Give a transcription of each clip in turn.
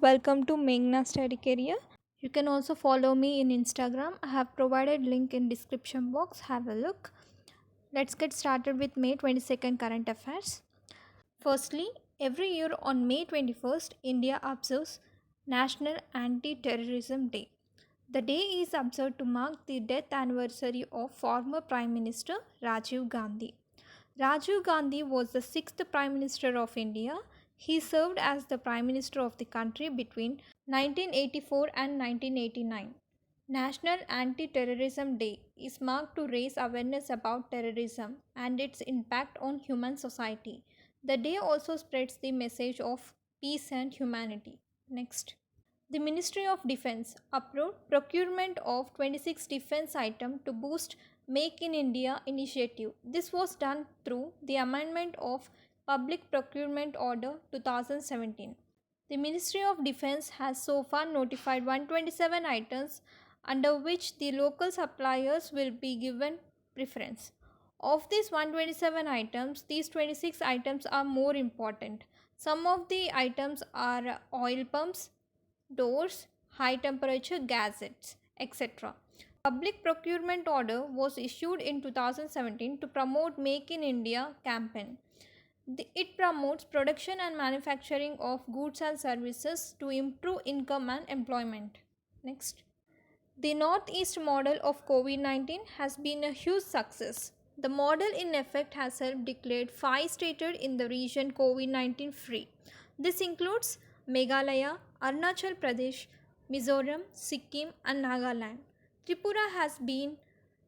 welcome to Meghna Study Career. You can also follow me in Instagram. I have provided link in description box. Have a look. Let's get started with May 22nd current affairs. Firstly, every year on May 21st, India observes National Anti-Terrorism Day. The day is observed to mark the death anniversary of former Prime Minister Rajiv Gandhi. Rajiv Gandhi was the sixth Prime Minister of India. He served as the Prime Minister of the country between 1984 and 1989. National Anti-Terrorism Day is marked to raise awareness about terrorism and its impact on human society. The day also spreads the message of peace and humanity. Next. The Ministry of Defence approved procurement of 26 defence items to boost Make in India initiative. This was done through the amendment of Public Procurement Order 2017. The Ministry of Defence has so far notified 127 items under which the local suppliers will be given preference. Of these 127 items, these 26 items are more important. Some of the items are oil pumps, doors, high temperature gases, etc. Public procurement order was issued in 2017 to promote Make in India campaign. It promotes production and manufacturing of goods and services to improve income and employment. Next. The Northeast model of COVID-19 has been a huge success. The model in effect has helped declare 5 states in the region COVID-19 free. This includes Meghalaya, Arunachal Pradesh, Mizoram, Sikkim and Nagaland. Tripura has been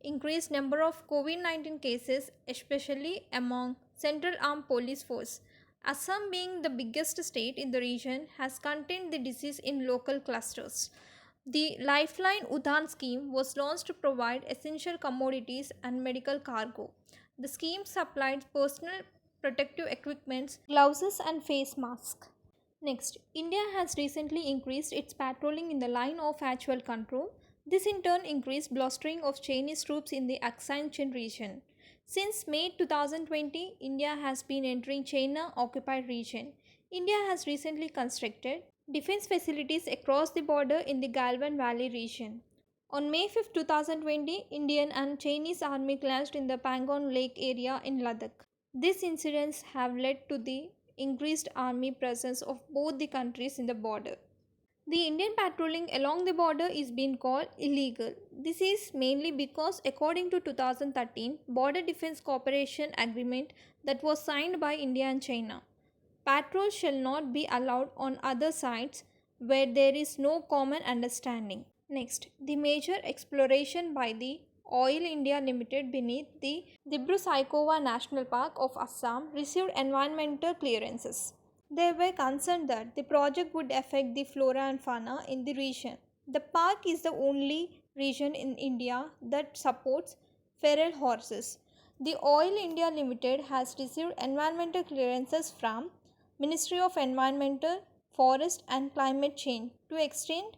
increased number of COVID-19 cases, especially among Central Armed Police Force. Assam, being the biggest state in the region, has contained the disease in local clusters. The Lifeline Udhan scheme was launched to provide essential commodities and medical cargo. The scheme supplied personal protective equipment, gloves and face masks. Next, India has recently increased its patrolling in the line of actual control. This in turn increased blustering of Chinese troops in the Aksai Chin region. Since May 2020, India has been entering China-occupied region. India has recently constructed defense facilities across the border in the Galwan Valley region. On May 5, 2020, Indian and Chinese army clashed in the Pangong Lake area in Ladakh. These incidents have led to the increased army presence of both the countries in the border. The Indian patrolling along the border is being called illegal. This is mainly because according to 2013 Border Defense Cooperation Agreement that was signed by India and China, patrol shall not be allowed on other sites where there is no common understanding. Next, the major exploration by the Oil India Limited beneath the Dibru-Saikhowa National Park of Assam received environmental clearances. They were concerned that the project would affect the flora and fauna in the region. The park is the only region in India that supports feral horses. The Oil India Limited has received environmental clearances from Ministry of Environmental, Forest and Climate Change to extend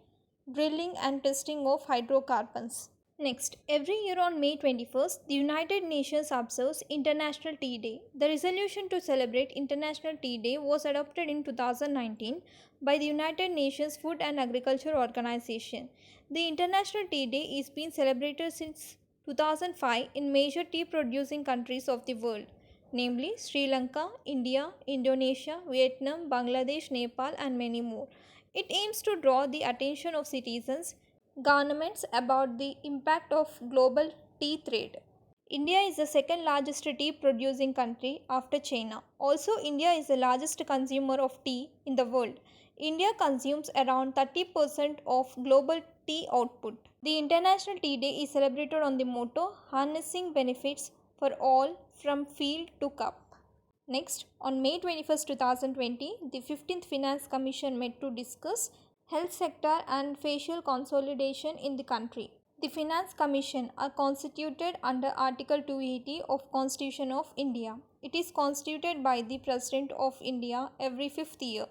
drilling and testing of hydrocarbons. Next, every year on May 21st, the United Nations observes International Tea Day. The resolution to celebrate International Tea Day was adopted in 2019 by the United Nations Food and Agriculture Organization. The International Tea Day is being celebrated since 2005 in major tea producing countries of the world, namely Sri Lanka, India, Indonesia, Vietnam, Bangladesh, Nepal and many more. It aims to draw the attention of citizens, governments about the impact of global tea trade. India is the second largest tea producing country after China. Also, India is the largest consumer of tea in the world. India consumes around 30% of global tea output. The International Tea Day is celebrated on the motto Harnessing Benefits for All from Field to Cup. Next, on May 21st, 2020, the 15th Finance Commission met to discuss health sector and facial consolidation in the country. The Finance Commission are constituted under Article 280 of Constitution of India. It is constituted by the President of India every 5th year.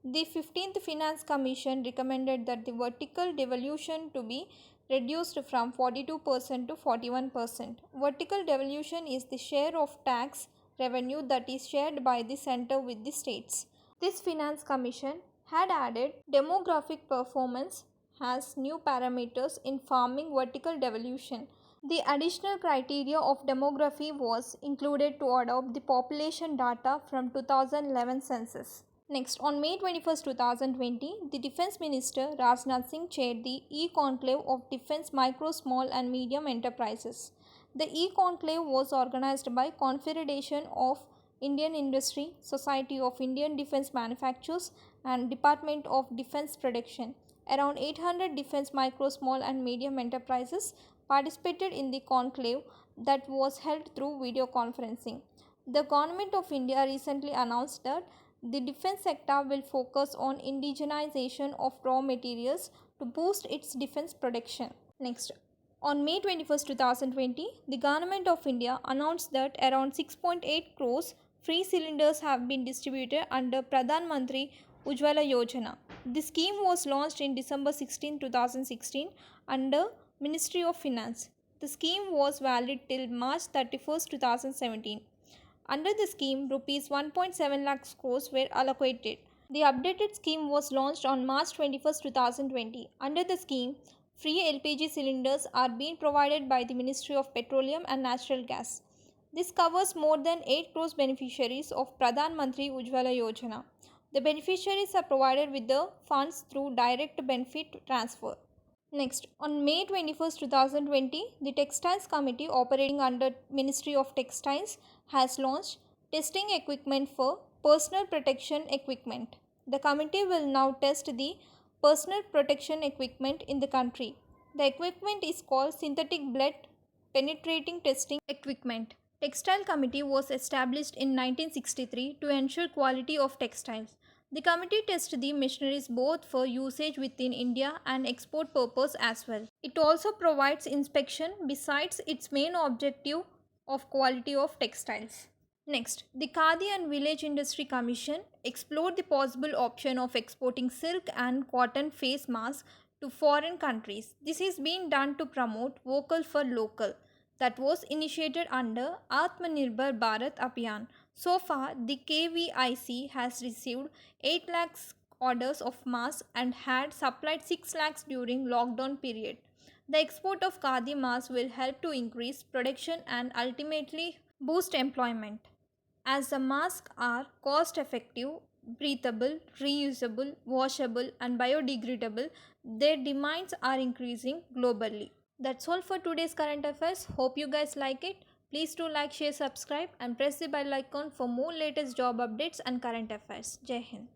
The 15th Finance Commission recommended that the vertical devolution to be reduced from 42% to 41%. Vertical devolution is the share of tax revenue that is shared by the center with the states. This Finance Commission had added demographic performance has new parameters in farming vertical devolution. The additional criteria of demography was included to adopt the population data from 2011 census. Next, on May 21st, 2020, the Defense Minister Rajnath Singh chaired the E-Conclave of Defense Micro, Small and Medium Enterprises. The E-Conclave was organized by Confederation of Indian Industry, Society of Indian Defense Manufacturers and Department of Defense Production. Around 800 defense micro, small and medium enterprises participated in the conclave that was held through video conferencing. The Government of India recently announced that the defense sector will focus on indigenization of raw materials to boost its defense production. Next, on May 21st, 2020, the Government of India announced that around 6.8 crores free cylinders have been distributed under Pradhan Mantri Ujjwala Yojana. The scheme was launched in December 16, 2016 under Ministry of Finance. The scheme was valid till March 31st, 2017. Under the scheme, Rs 1.7 lakh crores were allocated. The updated scheme was launched on March 21st, 2020. Under the scheme, free LPG cylinders are being provided by the Ministry of Petroleum and Natural Gas. This covers more than 8 crores beneficiaries of Pradhan Mantri Ujjwala Yojana. The beneficiaries are provided with the funds through direct benefit transfer. Next, on May 21st, 2020, the Textiles Committee operating under Ministry of Textiles has launched testing equipment for personal protection equipment. The committee will now test the personal protection equipment in the country. The equipment is called synthetic blood penetrating testing equipment. Textile Committee was established in 1963 to ensure quality of textiles. The committee tests the machineries both for usage within India and export purpose as well. It also provides inspection besides its main objective of quality of textiles. Next, the Khadi and Village Industry Commission explored the possible option of exporting silk and cotton face masks to foreign countries. This is being done to promote vocal for local that was initiated under Atmanirbhar Bharat Abhiyan. So far, the KVIC has received 8 lakhs orders of masks and had supplied 6 lakhs during lockdown period. The export of Khadi masks will help to increase production and ultimately boost employment. As the masks are cost effective, breathable, reusable, washable and biodegradable, their demands are increasing globally. That's all for today's current affairs. Hope you guys like it. Please do like, share, subscribe and press the bell icon for more latest job updates and current affairs. Jai Hind.